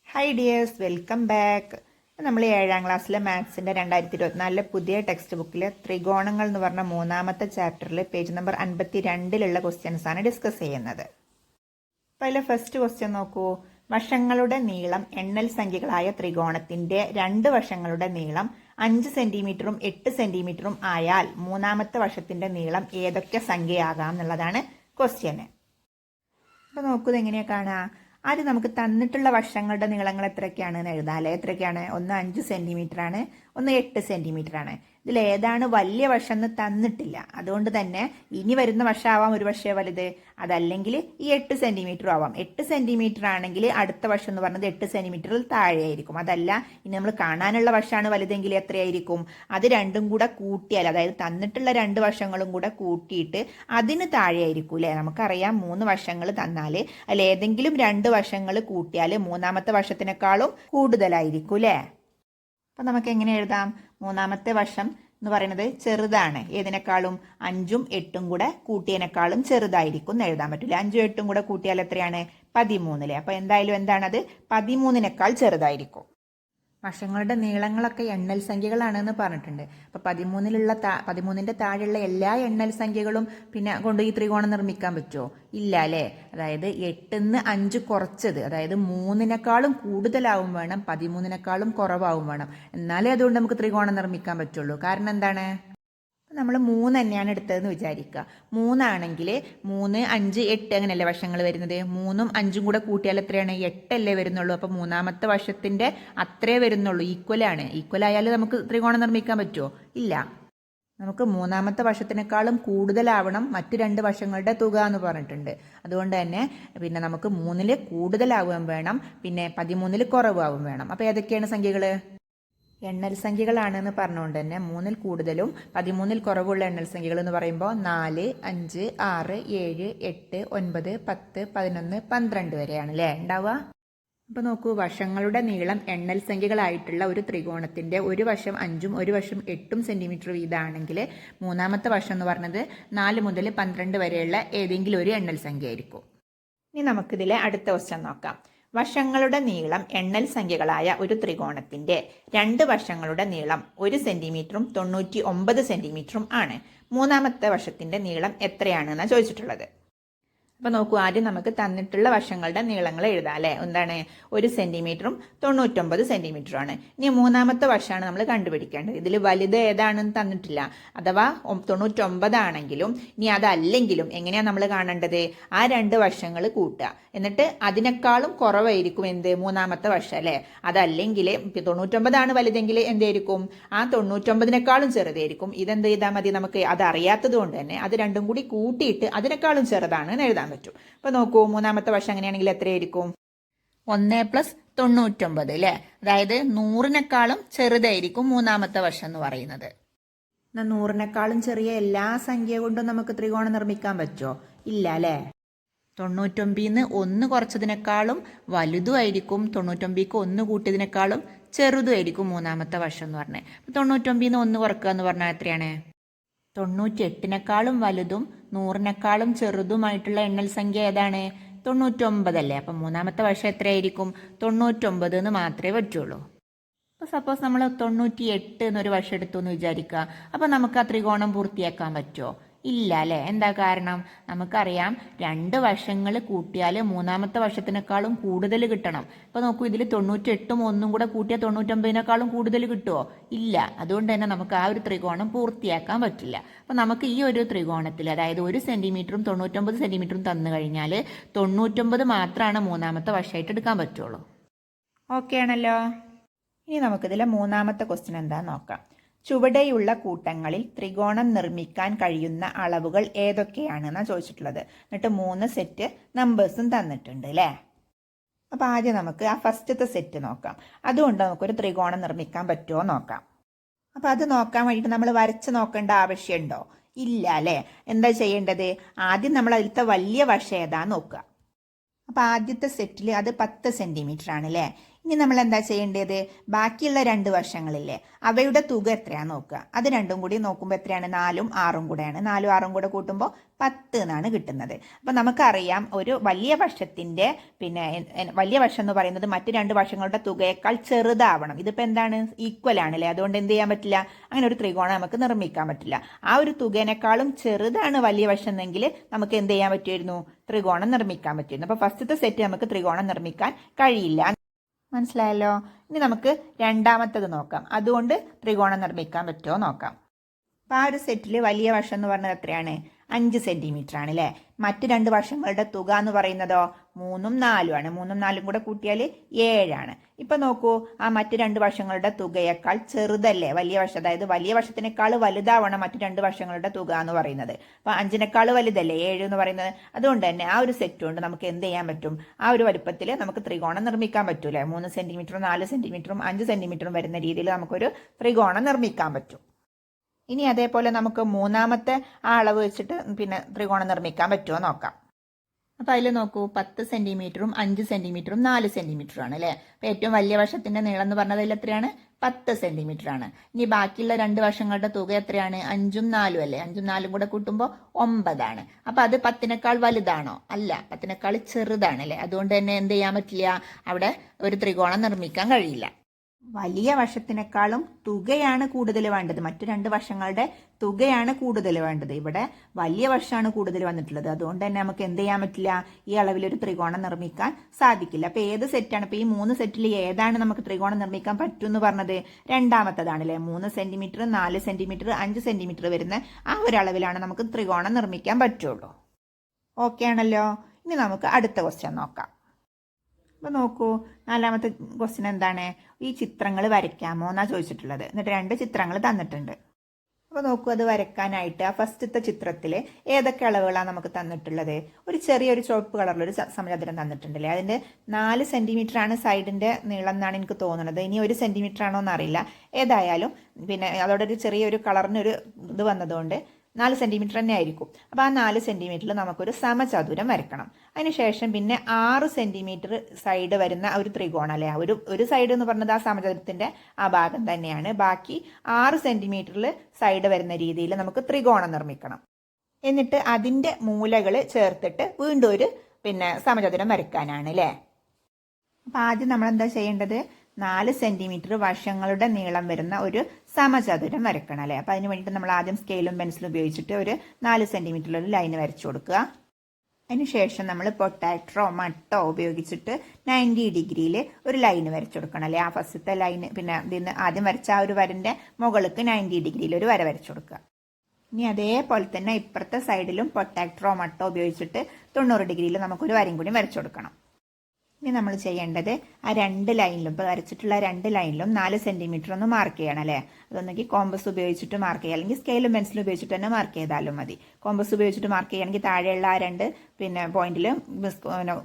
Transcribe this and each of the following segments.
Hi dears, welcome back. നമ്മൾ 7ാം ക്ലാസ്സിലെ മാത്സിൻ്റെ 2024 പുതിയ ടെക്സ്റ്റ് ബുക്കിൽ ത്രികോണങ്ങൾ എന്ന് പറഞ്ഞ 3ാമത്തെ ചാപ്റ്ററിൽ പേജ് നമ്പർ 52 ക്വസ്റ്റ്യൻസ് ആണ് ഡിസ്കസ് ചെയ്യുന്നത്. അപ്പോൾ അതിലെ ഫസ്റ്റ് ക്വസ്റ്റ്യൻ നോക്കൂ. വശങ്ങളുടെ നീളം എണ്ണൽ സംഖ്യകളായ ത്രികോണത്തിന്റെ 2 വശങ്ങളുടെ നീളം 5 സെന്റിമീറ്ററും 8 സെന്റിമീറ്ററും ആയാൽ 3ാമത്തെ വശത്തിന്റെ നീളം ഏതൊക്കെ സംഖ്യയാകാം എന്നുള്ളതാണ് ക്വസ്റ്റ്യന്. അപ്പോൾ നോക്കൂ, എങ്ങനെയാ കാണാ. ആദ്യം നമുക്ക് തന്നിട്ടുള്ള വശങ്ങളുടെ നീളങ്ങൾ എത്രയൊക്കെയാണെന്ന് എഴുതാം അല്ലേ. എത്രയൊക്കെയാണ്? ഒന്ന് 5 സെന്റിമീറ്റർ ആണ്, ഒന്ന് 8 സെന്റിമീറ്റർ ആണ്. ഇതിൽ ഏതാണ് വലിയ വശം എന്ന് തന്നിട്ടില്ല. അതുകൊണ്ട് തന്നെ ഇനി വരുന്ന വശമാവാം ഒരു പക്ഷേ വലുത്, അതല്ലെങ്കിൽ ഈ 8 സെന്റിമീറ്റർ ആവാം. 8 സെന്റിമീറ്റർ ആണെങ്കിൽ അടുത്ത വശം എന്ന് പറഞ്ഞത് 8 സെന്റിമീറ്ററിൽ താഴെയായിരിക്കും. അതല്ല, ഇനി നമ്മൾ കാണാനുള്ള വശമാണ് വലുതെങ്കിൽ എത്രയായിരിക്കും? അത് രണ്ടും കൂടെ കൂട്ടിയാൽ, അതായത് തന്നിട്ടുള്ള 2 വശങ്ങളും കൂടെ കൂട്ടിയിട്ട് അതിന് താഴെയായിരിക്കും അല്ലേ. നമുക്കറിയാം 3 വശങ്ങൾ തന്നാൽ അതിൽ ഏതെങ്കിലും 2 വശങ്ങൾ കൂട്ടിയാൽ 3ാമത്തെ വശത്തിനേക്കാളും കൂടുതലായിരിക്കും അല്ലേ. അപ്പം നമുക്ക് എങ്ങനെ എഴുതാം? 3ാമത്തെ വശം എന്ന് പറയുന്നത് ചെറുതാണ്. ഏതിനേക്കാളും? 5ഉം 8ഉം കൂടെ കൂട്ടിയതിനേക്കാളും ചെറുതായിരിക്കും എന്ന് എഴുതാൻ പറ്റില്ല. 5ഉം 8ഉം കൂടെ കൂട്ടിയാൽ എത്രയാണ്? 13. അപ്പൊ എന്തായാലും എന്താണത്? 13നേക്കാൾ ചെറുതായിരിക്കും. വശങ്ങളുടെ നീളങ്ങളൊക്കെ എണ്ണൽ സംഖ്യകളാണെന്ന് പറഞ്ഞിട്ടുണ്ട്. അപ്പൊ 13ന്റെ താഴെയുള്ള എല്ലാ എണ്ണൽ സംഖ്യകളും പിന്നെ കൊണ്ട് ഈ ത്രികോണം നിർമ്മിക്കാൻ പറ്റുമോ? ഇല്ല അല്ലേ. അതായത് 8ന്ന് 5 കുറച്ചത്, അതായത് 3നേക്കാളും കൂടുതലാവും വേണം, 13നേക്കാളും കുറവാവും വേണം. എന്നാലേ അതുകൊണ്ട് നമുക്ക് ത്രികോണം നിർമ്മിക്കാൻ പറ്റുള്ളൂ. കാരണം എന്താണ്? നമ്മൾ 3 തന്നെയാണ് എടുത്തതെന്ന് വിചാരിക്കുക. 3 ആണെങ്കിൽ 3, 5, 8 അങ്ങനെയല്ലേ വശങ്ങൾ വരുന്നത്. 3ഉം 5ഉം കൂടെ കൂട്ടിയാൽ എത്രയാണ്? 8 അല്ലേ വരുന്നുള്ളൂ. അപ്പോൾ 3ാമത്തെ വശത്തിന്റെ അത്രേ വരുന്നുള്ളൂ. ഈക്വൽ ആയാലും നമുക്ക് ത്രികോണം നിർമ്മിക്കാൻ പറ്റുമോ? ഇല്ല. നമുക്ക് 3ാമത്തെ വശത്തിനേക്കാളും കൂടുതലാവണം മറ്റു 2 വശങ്ങളുടെ തുക എന്ന് പറഞ്ഞിട്ടുണ്ട്. അതുകൊണ്ട് തന്നെ പിന്നെ നമുക്ക് 3ൽ കൂടുതലാവുകയും വേണം, പിന്നെ 13ൽ കുറവാവും വേണം. അപ്പോൾ ഏതൊക്കെയാണ് സംഖ്യകൾ? എണ്ണൽ സംഖ്യകളാണെന്ന് പറഞ്ഞുകൊണ്ട് തന്നെ 3ൽ കൂടുതലും 13ൽ കുറവുള്ള എണ്ണൽ സംഖ്യകൾ എന്ന് പറയുമ്പോൾ 4, 5, 6, 7, 8, 9, 10, 11, 12 വരെയാണ് അല്ലേ ഉണ്ടാവുക. അപ്പോൾ നോക്കൂ, വശങ്ങളുടെ നീളം എണ്ണൽ സംഖ്യകളായിട്ടുള്ള ഒരു ത്രികോണത്തിന്റെ ഒരു വശം 5ഉം ഒരു വശം 8ഉം സെന്റിമീറ്റർ വീതമാണെങ്കിൽ 3ാമത്തെ വശം എന്ന് പറഞ്ഞത് 4 മുതൽ 12 വരെയുള്ള ഏതെങ്കിലും ഒരു എണ്ണൽ സംഖ്യ ആയിരിക്കും. ഇനി നമുക്കിതിലെ അടുത്ത ക്വസ്റ്റ്യൻ നോക്കാം. വശങ്ങളുടെ നീളം എണ്ണൽ സംഖ്യകളായ ഒരു ത്രികോണത്തിന്റെ 2 വശങ്ങളുടെ നീളം 1 സെന്റിമീറ്ററും 99 സെന്റിമീറ്ററും ആണ്. 3ാമത്തെ വശത്തിന്റെ നീളം എത്രയാണെന്നാണ് ചോദിച്ചിട്ടുള്ളത്. അപ്പൊ നോക്കൂ, ആദ്യം നമുക്ക് തന്നിട്ടുള്ള വശങ്ങളുടെ നീളങ്ങൾ എഴുതാം അല്ലെ. എന്താണ്? 1 സെന്റിമീറ്ററും 99 സെന്റിമീറ്ററും ആണ്. ഇനി 3ാമത്തെ വശമാണ് നമ്മൾ കണ്ടുപിടിക്കേണ്ടത്. ഇതിൽ വലുത് ഏതാണെന്ന് തന്നിട്ടില്ല. അഥവാ 99 ആണെങ്കിലും ഇനി അതല്ലെങ്കിലും എങ്ങനെയാ നമ്മൾ കാണേണ്ടത്? ആ 2 വശങ്ങൾ കൂട്ടുക, എന്നിട്ട് അതിനേക്കാളും കുറവായിരിക്കും എന്ത്? 3ാമത്തെ വശം അല്ലെ. അതല്ലെങ്കിൽ 99 ആണ് വലുതെങ്കിൽ എന്തായിരിക്കും? ആ 99നേക്കാളും ചെറുതായിരിക്കും. ഇതെന്ത് ചെയ്താൽ മതി? നമുക്ക് അത് അറിയാത്തത് കൊണ്ട് തന്നെ അത് രണ്ടും കൂടി കൂട്ടിയിട്ട് അതിനേക്കാളും ചെറുതാണ് എന്ന് എഴുതാൻ പറ്റും. അപ്പൊ നോക്കൂ, 3ാമത്തെ വശം അങ്ങനെയാണെങ്കിൽ എത്രയായിരിക്കും? 1 + 99 അല്ലെ. അതായത് 100നേക്കാളും ചെറുതായിരിക്കും 3ാമത്തെ വശം എന്ന് പറയുന്നത്. 100നേക്കാളും ചെറിയ എല്ലാ സംഖ്യ കൊണ്ടും നമുക്ക് ത്രികോണം നിർമ്മിക്കാൻ പറ്റുമോ? ഇല്ല അല്ലെ. 99ന്ന് 1 കുറച്ചതിനേക്കാളും വലുതുമായിരിക്കും, 99ക്ക് 1 കൂട്ടിയതിനേക്കാളും ചെറുതുമായിരിക്കും 3ാമത്തെ വശം എന്ന് പറഞ്ഞത്. 99ന്ന് 1 കുറക്കുക എന്ന് പറഞ്ഞാൽ എത്രയാണ്? 98നേക്കാളും വലുതും 100നേക്കാളും ചെറുതുമായിട്ടുള്ള എണ്ണൽ സംഖ്യ ഏതാണ്? 99 അല്ലേ. അപ്പം 3ാമത്തെ വശം എത്രയായിരിക്കും? 99 എന്ന് മാത്രമേ പറ്റുള്ളൂ. അപ്പോൾ സപ്പോസ് നമ്മൾ 98 എന്നൊരു വശം എടുത്തു എന്ന് വിചാരിക്കുക. അപ്പം നമുക്ക് ആ ത്രികോണം പൂർത്തിയാക്കാൻ പറ്റുമോ? ഇല്ല അല്ലേ. എന്താ കാരണം? നമുക്കറിയാം 2 വശങ്ങൾ കൂട്ടിയാൽ 3ാമത്തെ വശത്തിനേക്കാളും കൂടുതൽ കിട്ടണം. ഇപ്പൊ നോക്കൂ, ഇതിൽ 98ഉം 1ഉം കൂടെ കൂട്ടിയാൽ 99നേക്കാളും കൂടുതൽ കിട്ടുമോ? ഇല്ല. അതുകൊണ്ട് തന്നെ നമുക്ക് ആ ഒരു ത്രികോണം പൂർത്തിയാക്കാൻ പറ്റില്ല. അപ്പൊ നമുക്ക് ഈ ഒരു ത്രികോണത്തിൽ, അതായത് 1 സെന്റിമീറ്ററും 99 സെന്റിമീറ്ററും തന്നു കഴിഞ്ഞാൽ 99 മാത്രമാണ് 3ാമത്തെ വശമായിട്ട് എടുക്കാൻ പറ്റുള്ളൂ. ഓക്കെ ആണല്ലോ. ഇനി നമുക്കിതിലെ 3ാമത്തെ ക്വസ്റ്റ്യൻ എന്താന്ന് നോക്കാം. ചുവടെയുള്ള കൂട്ടങ്ങളിൽ ത്രികോണം നിർമ്മിക്കാൻ കഴിയുന്ന അളവുകൾ ഏതൊക്കെയാണെന്നാണ് ചോദിച്ചിട്ടുള്ളത്. എന്നിട്ട് 3 സെറ്റ് നമ്പേഴ്സും തന്നിട്ടുണ്ട് അല്ലേ. അപ്പൊ ആദ്യം നമുക്ക് ആ ഫസ്റ്റത്തെ സെറ്റ് നോക്കാം. അതുകൊണ്ട് നമുക്കൊരു ത്രികോണം നിർമ്മിക്കാൻ പറ്റുമോ നോക്കാം. അപ്പൊ അത് നോക്കാൻ വേണ്ടിയിട്ട് നമ്മൾ വരച്ച് നോക്കേണ്ട ആവശ്യമുണ്ടോ? ഇല്ല അല്ലേ. എന്താ ചെയ്യേണ്ടത്? ആദ്യം നമ്മൾ അതിലത്തെ വലിയ വശം ഏതാ നോക്കുക. അപ്പൊ ആദ്യത്തെ സെറ്റിൽ അത് 10 സെന്റിമീറ്റർ ആണ് അല്ലേ. ഇനി നമ്മൾ എന്താ ചെയ്യേണ്ടത്? ബാക്കിയുള്ള 2 വശങ്ങളില്ലേ, അവയുടെ തുക എത്രയാണെന്ന് നോക്കുക. അത് രണ്ടും കൂടി നോക്കുമ്പോൾ എത്രയാണ്? 4ഉം 6ഉം കൂടെയാണ്. 4ഉം 6ഉം കൂടെ കൂട്ടുമ്പോൾ 10 എന്നാണ് കിട്ടുന്നത്. അപ്പം നമുക്കറിയാം ഒരു വലിയ വശത്തിൻ്റെ വലിയ വശം എന്ന് പറയുന്നത് മറ്റ് 2 വശങ്ങളുടെ തുകയേക്കാൾ ചെറുതാവണം. ഇതിപ്പോൾ എന്താണ്? ഈക്വൽ ആണല്ലേ. അതുകൊണ്ട് എന്ത് ചെയ്യാൻ പറ്റില്ല? അങ്ങനെ ഒരു ത്രികോണം നമുക്ക് നിർമ്മിക്കാൻ പറ്റില്ല. ആ ഒരു തുകേനേക്കാളും ചെറുതാണ് വലിയ വശം എന്നെങ്കിൽ നമുക്ക് എന്ത് ചെയ്യാൻ പറ്റുമായിരുന്നു? ത്രികോണം നിർമ്മിക്കാൻ പറ്റുമായിരുന്നു. അപ്പോൾ ഫസ്റ്റത്തെ സെറ്റ് നമുക്ക് ത്രികോണം നിർമ്മിക്കാൻ കഴിയില്ല. മനസ്സിലായല്ലോ. ഇനി നമുക്ക് രണ്ടാമത്തത് നോക്കാം. അതുകൊണ്ട് ത്രികോണം നിർമ്മിക്കാൻ പറ്റുമോ നോക്കാം. അപ്പം ആ ഒരു സെറ്റിൽ വലിയ വശം എന്ന് പറഞ്ഞത് എത്രയാണ്? 5 സെന്റിമീറ്റർ ആണ് അല്ലേ. മറ്റ് 2 വശങ്ങളുടെ തുക എന്ന് പറയുന്നതോ 3ഉം 4ഉം ആണ്. 3ഉം 4ഉം കൂടെ കൂട്ടിയാൽ 7 ആണ്. ഇപ്പൊ നോക്കൂ, ആ മറ്റ് 2 വശങ്ങളുടെ തുകയേക്കാൾ ചെറുതല്ലേ വലിയ വശം. അതായത് വലിയ വശത്തിനേക്കാൾ വലുതാവണം മറ്റ് 2 വശങ്ങളുടെ തുക എന്ന് പറയുന്നത്. അപ്പൊ 5നേക്കാൾ വലുതല്ലേ 7 എന്ന് പറയുന്നത്. അതുകൊണ്ട് തന്നെ ആ ഒരു സെറ്റ് കൊണ്ട് നമുക്ക് എന്ത് ചെയ്യാൻ പറ്റും? ആ ഒരു വലുപ്പത്തിൽ നമുക്ക് ത്രികോണം നിർമ്മിക്കാൻ പറ്റൂലേ. 3 സെന്റിമീറ്ററും 4 സെന്റിമീറ്ററും 5 സെന്റിമീറ്ററും വരുന്ന രീതിയിൽ നമുക്കൊരു ത്രികോണം നിർമ്മിക്കാൻ പറ്റും. ഇനി അതേപോലെ നമുക്ക് മൂന്നാമത്തെ ആ അളവ് വെച്ചിട്ട് ത്രികോണം നിർമ്മിക്കാൻ പറ്റുമോ നോക്കാം. അപ്പോൾ അതിൽ നോക്കൂ, 10 സെന്റിമീറ്ററും 5 സെന്റിമീറ്ററും 4 സെന്റിമീറ്ററും ആണ് അല്ലേ. അപ്പോൾ ഏറ്റവും വലിയ വശത്തിന്റെ നീളം എന്ന് പറഞ്ഞത് അതിൽ എത്രയാണ്? 10 സെന്റിമീറ്റർ ആണ്. ഇനി ബാക്കിയുള്ള 2 വശങ്ങളുടെ തുക എത്രയാണ്? 5ഉം 4ഉം അല്ലേ. 5ഉം 4ഉം കൂടെ കൂട്ടുമ്പോൾ 9 ആണ്. അപ്പോൾ അത് 10നേക്കാൾ വലുതാണോ? അല്ല, 10നേക്കാൾ ചെറുതാണ് അല്ലേ. അതുകൊണ്ട് തന്നെ എന്ത് ചെയ്യാൻ പറ്റില്ല? അവിടെ ഒരു ത്രികോണം നിർമ്മിക്കാൻ കഴിയില്ല. വലിയ വശത്തിനേക്കാളും തുകയാണ് കൂടുതൽ വേണ്ടത്. മറ്റു 2 വശങ്ങളുടെ തുകയാണ് കൂടുതൽ വേണ്ടത്. ഇവിടെ വലിയ വശമാണ് കൂടുതൽ വന്നിട്ടുള്ളത്. അതുകൊണ്ട് തന്നെ നമുക്ക് എന്ത് ചെയ്യാൻ പറ്റില്ല? ഈ അളവിലൊരു ത്രികോണം നിർമ്മിക്കാൻ സാധിക്കില്ല. അപ്പൊ ഏത് സെറ്റാണ്? ഇപ്പൊ ഈ 3 സെറ്റിൽ ഏതാണ് നമുക്ക് ത്രികോണം നിർമ്മിക്കാൻ പറ്റുമെന്ന് പറഞ്ഞത്? രണ്ടാമത്തതാണ് അല്ലേ. 3 സെന്റിമീറ്റർ 4 സെന്റിമീറ്റർ 5 സെന്റിമീറ്റർ വരുന്ന ആ ഒരു അളവിലാണ് നമുക്ക് ത്രികോണം നിർമ്മിക്കാൻ പറ്റുള്ളൂ. ഓക്കെ ആണല്ലോ. ഇനി നമുക്ക് അടുത്ത ക്വസ്റ്റ്യൻ നോക്കാം. അപ്പോൾ നോക്കൂ, നാലാമത്തെ ക്വസ്റ്റ്യൻ എന്താണ്? ഈ ചിത്രങ്ങൾ വരയ്ക്കാമോ എന്നാ ചോദിച്ചിട്ടുള്ളത്. എന്നിട്ട് 2 ചിത്രങ്ങൾ തന്നിട്ടുണ്ട്. അപ്പോൾ നോക്കൂ, അത് വരയ്ക്കാനായിട്ട് ആ ഫസ്റ്റത്തെ ചിത്രത്തിൽ ഏതൊക്കെ അളവുകളാണ് നമുക്ക് തന്നിട്ടുള്ളത്? ഒരു ചെറിയൊരു ചുവപ്പ് കളറിലൊരു സമചതുരം തന്നിട്ടുണ്ടല്ലേ. അതിൻ്റെ 4 സെന്റിമീറ്റർ ആണ് സൈഡിൻ്റെ നീളം എന്നാണ് എനിക്ക് തോന്നുന്നത്. ഇനി 1 സെന്റിമീറ്റർ ആണോ എന്നറിയില്ല. ഏതായാലും അതോടെ ഒരു ചെറിയൊരു കളറിനൊരു ഇത് വന്നതുകൊണ്ട് 4 സെന്റിമീറ്റർ തന്നെ ആയിരിക്കും. അപ്പോൾ ആ 4 സെന്റിമീറ്ററിൽ നമുക്കൊരു സമചതുരം വരയ്ക്കണം. അതിനുശേഷം 6 സെന്റിമീറ്റർ സൈഡ് വരുന്ന ഒരു ത്രികോണം അല്ലേ. ഒരു സൈഡ് എന്ന് പറഞ്ഞത് ആ സമചതുരത്തിന്റെ ആ ഭാഗം തന്നെയാണ്. ബാക്കി 6 സെന്റിമീറ്ററിൽ സൈഡ് വരുന്ന രീതിയിൽ നമുക്ക് ത്രികോണം നിർമ്മിക്കണം. എന്നിട്ട് അതിന്റെ മൂലകൾ ചേർത്തിട്ട് വീണ്ടും ഒരു സമചതുരം വരയ്ക്കാനാണ് അല്ലേ. അപ്പൊ ആദ്യം നമ്മൾ എന്താ ചെയ്യേണ്ടത്? 4 സെന്റിമീറ്റർ വശങ്ങളുടെ നീളം വരുന്ന ഒരു സമചതുരം വരയ്ക്കണം അല്ലേ. അപ്പൊ അതിന് വേണ്ടിയിട്ട് നമ്മൾ ആദ്യം സ്കെയിലും പെൻസിലും ഉപയോഗിച്ചിട്ട് ഒരു 4 സെന്റിമീറ്ററിൽ ഒരു ലൈൻ വരച്ചു കൊടുക്കുക. അതിനുശേഷം നമ്മൾ പൊട്ടാറ്റോ മട്ടോ ഉപയോഗിച്ചിട്ട് 90 ഡിഗ്രിയിൽ ഒരു ലൈൻ വരച്ചു കൊടുക്കണം അല്ലേ. ആ ഫസ്റ്റത്തെ ലൈൻ ഇതിന് ആദ്യം വരച്ച ആ ഒരു വരന്റെ മുകൾക്ക് 90 ഡിഗ്രിയിൽ ഒരു വര വരച്ചു കൊടുക്കുക. ഇനി അതേപോലെ തന്നെ ഇപ്പുറത്തെ സൈഡിലും പൊട്ടാറ്റോ മട്ടോ ഉപയോഗിച്ചിട്ട് 90 ഡിഗ്രിയിൽ നമുക്കൊരു വരയും കൂടി വരച്ചു കൊടുക്കണം. ഇനി നമ്മൾ ചെയ്യേണ്ടത് ആ 2 ലൈനിലും ഇപ്പോൾ വരച്ചിട്ടുള്ള 2 ലൈനിലും 4 സെന്റിമീറ്റർ ഒന്ന് മാർക്ക് ചെയ്യണം അല്ലേ. അതൊന്നെങ്കിൽ കോമ്പസ് ഉപയോഗിച്ചിട്ട് മാർക്ക് ചെയ്യുക, അല്ലെങ്കിൽ സ്കെയിലും പെൻസിലും ഉപയോഗിച്ചിട്ട് തന്നെ മാർക്ക് ചെയ്താലും മതി. കോമ്പസ് ഉപയോഗിച്ചിട്ട് മാർക്ക് ചെയ്യുകയാണെങ്കിൽ താഴെയുള്ള ആ 2 പോയിന്റിലും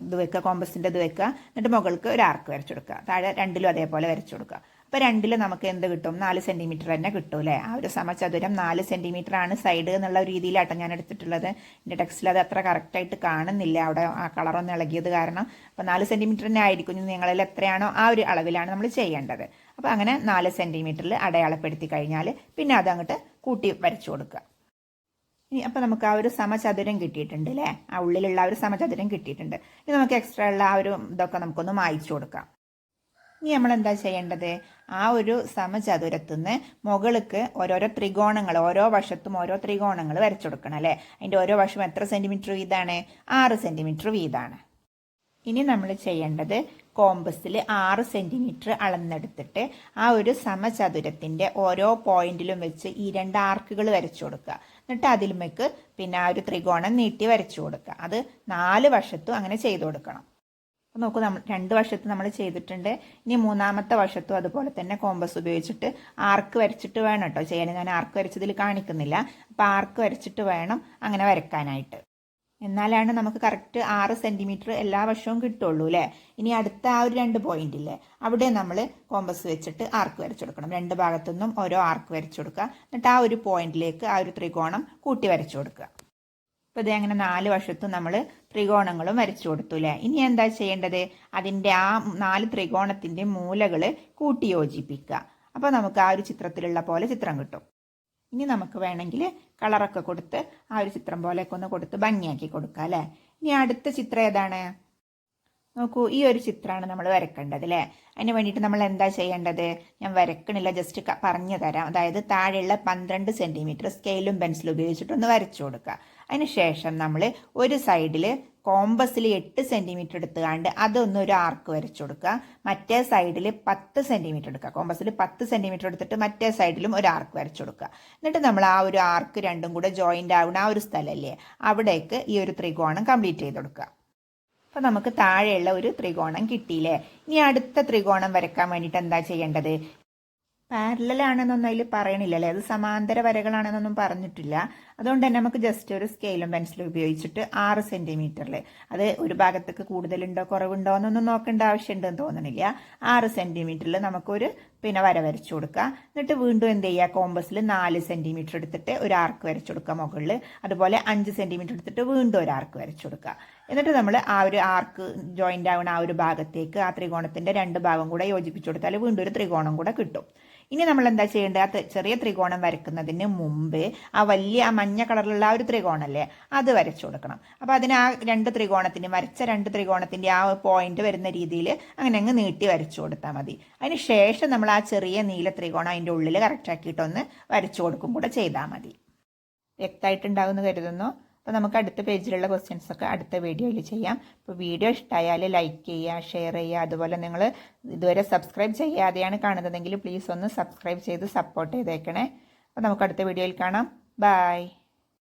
ഇത് വെക്കുക, കോമ്പസിന്റെ ഇത് വെക്കുക. എന്നിട്ട് മുകൾക്ക് ഒരു ആർക്ക് വരച്ചു കൊടുക്കുക. താഴെ 2ലും അതേപോലെ വരച്ചു കൊടുക്കുക. അപ്പോൾ 2ൽ നമുക്ക് എന്ത് കിട്ടും? 4 സെന്റിമീറ്റർ തന്നെ കിട്ടും അല്ലേ. ആ ഒരു സമചതുരം 4 സെന്റിമീറ്റർ ആണ് സൈഡ് എന്നുള്ള രീതിയിലാട്ടോ ഞാൻ എടുത്തിട്ടുള്ളത്. എൻ്റെ ടെക്സ്റ്റിൽ അത് അത്ര കറക്റ്റായിട്ട് കാണുന്നില്ല, അവിടെ ആ കളറൊന്നും ഇളകിയത് കാരണം. അപ്പോൾ 4 സെന്റിമീറ്റർ തന്നെ ആയിരിക്കും. നിങ്ങളിൽ എത്രയാണോ ആ ഒരു അളവിലാണ് നമ്മൾ ചെയ്യേണ്ടത്. അപ്പോൾ അങ്ങനെ 4 സെന്റിമീറ്ററിൽ അടയാളപ്പെടുത്തി കഴിഞ്ഞാൽ പിന്നെ അത് അങ്ങോട്ട് കൂട്ടി വരച്ചു കൊടുക്കുക. ഇനി അപ്പോൾ നമുക്ക് ആ ഒരു സമചതുരം കിട്ടിയിട്ടുണ്ട് അല്ലേ. ആ ഉള്ളിലുള്ള ആ ഒരു സമചതുരം കിട്ടിയിട്ടുണ്ട്. ഇനി നമുക്ക് എക്സ്ട്രാ ഉള്ള ആ ഒരു ഇതൊക്കെ നമുക്കൊന്ന് മായ്ച്ചു കൊടുക്കാം. ഇനി നമ്മൾ എന്താ ചെയ്യേണ്ടത്? ആ ഒരു സമചതുരത്തിൽ നിന്ന് മുകൾക്ക് ഓരോരോ ത്രികോണങ്ങൾ, ഓരോ വശത്തും ഓരോ ത്രികോണങ്ങൾ വരച്ചു കൊടുക്കണം അല്ലേ. അതിൻ്റെ ഓരോ വശം എത്ര സെന്റിമീറ്റർ വീതാണ്? 6 സെന്റിമീറ്റർ വീതാണ്. ഇനി നമ്മൾ ചെയ്യേണ്ടത് കോമ്പസിൽ 6 സെന്റിമീറ്റർ അളന്നെടുത്തിട്ട് ആ ഒരു സമചതുരത്തിന്റെ ഓരോ പോയിന്റിലും വെച്ച് ഈ 2 ആർക്കുകൾ വരച്ചു കൊടുക്കുക. എന്നിട്ട് അതിലുമേക്ക് ആ ഒരു ത്രികോണം നീട്ടി വരച്ചു കൊടുക്കുക. അത് 4 വശത്തും അങ്ങനെ ചെയ്തു കൊടുക്കണം. നോക്കൂ, 2 വശത്ത് നമ്മൾ ചെയ്തിട്ടുണ്ട്. ഇനി മൂന്നാമത്തെ വശത്തും അതുപോലെ തന്നെ കോമ്പസ് ഉപയോഗിച്ചിട്ട് ആർക്ക് വരച്ചിട്ട് വേണം കേട്ടോ ചെയ്യാൻ. ഞാൻ ആർക്ക് വരച്ചതിൽ കാണിക്കുന്നില്ല. അപ്പോൾ ആർക്ക് വരച്ചിട്ട് വേണം അങ്ങനെ വരയ്ക്കാനായിട്ട്. എന്നാലാണ് നമുക്ക് കറക്റ്റ് 6 സെന്റിമീറ്റർ എല്ലാ വശവും കിട്ടുള്ളൂ അല്ലേ. ഇനി അടുത്ത ആ ഒരു 2 പോയിന്റ് ഇല്ലേ, അവിടെ നമ്മൾ കോമ്പസ് വെച്ചിട്ട് ആർക്ക് വരച്ചു കൊടുക്കണം. 2 ഭാഗത്തുനിന്നും ഓരോ ആർക്ക് വരച്ചു കൊടുക്കുക. എന്നിട്ട് ആ ഒരു പോയിന്റിലേക്ക് ആ ഒരു ത്രികോണം കൂട്ടി വരച്ചു കൊടുക്കുക. ഇപ്പോൾ ഇത് അങ്ങനെ 4 വശത്തും നമ്മൾ ത്രികോണങ്ങളും വരച്ചു കൊടുത്തു അല്ലേ. ഇനി എന്താ ചെയ്യേണ്ടത്? അതിൻ്റെ ആ 4 ത്രികോണത്തിൻ്റെ മൂലകൾ കൂട്ടി യോജിപ്പിക്കുക. അപ്പോൾ നമുക്ക് ആ ഒരു ചിത്രത്തിലുള്ള പോലെ ചിത്രം കിട്ടും. ഇനി നമുക്ക് വേണമെങ്കിൽ കളറൊക്കെ കൊടുത്ത് ആ ഒരു ചിത്രം പോലെയൊക്കെ ഒന്ന് കൊടുത്ത് ഭംഗിയാക്കി കൊടുക്കാം അല്ലേ. ഇനി അടുത്ത ചിത്രം ഏതാണ്? നോക്കൂ, ഈ ഒരു ചിത്രമാണ് നമ്മൾ വരക്കേണ്ടത് അല്ലേ. അതിന് വേണ്ടിയിട്ട് നമ്മൾ എന്താ ചെയ്യേണ്ടത്? ഞാൻ വരക്കണില്ല, ജസ്റ്റ് പറഞ്ഞു തരാം. അതായത് താഴെയുള്ള 12 സെൻറ്റിമീറ്റർ സ്കെയിലും പെൻസിലും ഉപയോഗിച്ചിട്ടൊന്ന് വരച്ചു കൊടുക്കുക. അതിന് ശേഷം നമ്മൾ ഒരു സൈഡിൽ കോമ്പസിൽ 8 സെൻറ്റിമീറ്റർ എടുത്തുകൊണ്ട് അതൊന്ന് ഒരു ആർക്ക് വരച്ചു കൊടുക്കുക. മറ്റേ സൈഡിൽ 10 സെൻറ്റിമീറ്റർ എടുക്കുക. കോമ്പസിൽ 10 സെൻറ്റിമീറ്റർ എടുത്തിട്ട് മറ്റേ സൈഡിലും ഒരു ആർക്ക് വരച്ചു കൊടുക്കുക. എന്നിട്ട് നമ്മൾ ആ ഒരു ആർക്ക് രണ്ടും കൂടെ ജോയിൻ്റ് ആവുന്ന ആ ഒരു സ്ഥലമല്ലേ, അവിടേക്ക് ഈ ഒരു ത്രികോണം കംപ്ലീറ്റ് ചെയ്ത് കൊടുക്കുക. അപ്പോൾ നമുക്ക് താഴെയുള്ള ഒരു ത്രികോണം കിട്ടിയില്ലേ. ഇനി അടുത്ത ത്രികോണം വരയ്ക്കാൻ വേണ്ടിയിട്ട് എന്താ ചെയ്യേണ്ടത്? പാരലലാണെന്നൊന്നും അതിൽ പറയണില്ലല്ലേ, അത് സമാന്തര വരകളാണെന്നൊന്നും പറഞ്ഞിട്ടില്ല. അതുകൊണ്ട് തന്നെ നമുക്ക് ജസ്റ്റ് ഒരു സ്കെയിലും പെൻസിലും ഉപയോഗിച്ചിട്ട് 6 സെൻറ്റിമീറ്ററിൽ, അത് ഒരു ഭാഗത്തേക്ക് കൂടുതലുണ്ടോ കുറവുണ്ടോ എന്നൊന്നും നോക്കേണ്ട ആവശ്യമുണ്ടെന്ന് തോന്നണില്ല. 6 സെൻറ്റിമീറ്ററിൽ നമുക്കൊരു വര വരച്ചു കൊടുക്കുക. എന്നിട്ട് വീണ്ടും എന്ത് ചെയ്യുക? കോമ്പസിൽ 4 സെൻറ്റിമീറ്റർ എടുത്തിട്ട് ഒരു ആർക്ക് വരച്ചു കൊടുക്കുക മുകളിൽ. അതുപോലെ 5 സെൻറ്റിമീറ്റർ എടുത്തിട്ട് വീണ്ടും ഒരു ആർക്ക് വരച്ചു കൊടുക്കുക. എന്നിട്ട് നമ്മൾ ആ ഒരു ആർക്ക് ജോയിൻ്റ് ആവുന്ന ആ ഒരു ഭാഗത്തേക്ക് ആ ത്രികോണത്തിൻ്റെ 2 ഭാഗം കൂടെ യോജിപ്പിച്ചു കൊടുത്താൽ വീണ്ടും ഒരു ത്രികോണം കൂടെ കിട്ടും. ഇനി നമ്മൾ എന്താ ചെയ്യേണ്ടത്? ആ ചെറിയ ത്രികോണം വരക്കുന്നതിന് മുമ്പ് ആ വലിയ മഞ്ഞ കളറിലുള്ള ആ ഒരു ത്രികോണല്ലേ, അത് വരച്ചു കൊടുക്കണം. അപ്പോൾ അതിന് ആ 2 ത്രികോണത്തിന് വരച്ച 2 ത്രികോണത്തിൻ്റെ ആ പോയിന്റ് വരുന്ന രീതിയിൽ അങ്ങനെ അങ്ങ് നീട്ടി വരച്ചു കൊടുത്താൽ മതി. അതിന് ശേഷം നമ്മൾ ആ ചെറിയ നീല ത്രികോണം അതിൻ്റെ ഉള്ളിൽ കറക്റ്റാക്കിയിട്ടൊന്ന് വരച്ചു കൊടുക്കും കൂടെ ചെയ്താൽ മതി. വ്യക്തമായിട്ടുണ്ടാകുമെന്ന് കരുതുന്നു. അപ്പോൾ നമുക്ക് അടുത്ത പേജിലുള്ള ക്വസ്റ്റ്യൻസ് ഒക്കെ അടുത്ത വീഡിയോയിൽ ചെയ്യാം. അപ്പോൾ വീഡിയോ ഇഷ്ടമായാൽ ലൈക്ക് ചെയ്യുക, ഷെയർ ചെയ്യുക. അതുപോലെ നിങ്ങൾ ഇതുവരെ സബ്സ്ക്രൈബ് ചെയ്യാതെയാണ് കാണുന്നതെങ്കിൽ പ്ലീസ് ഒന്ന് സബ്സ്ക്രൈബ് ചെയ്ത് സപ്പോർട്ട് ചെയ്തേക്കണേ. അപ്പോൾ നമുക്ക് അടുത്ത വീഡിയോയിൽ കാണാം. ബൈ.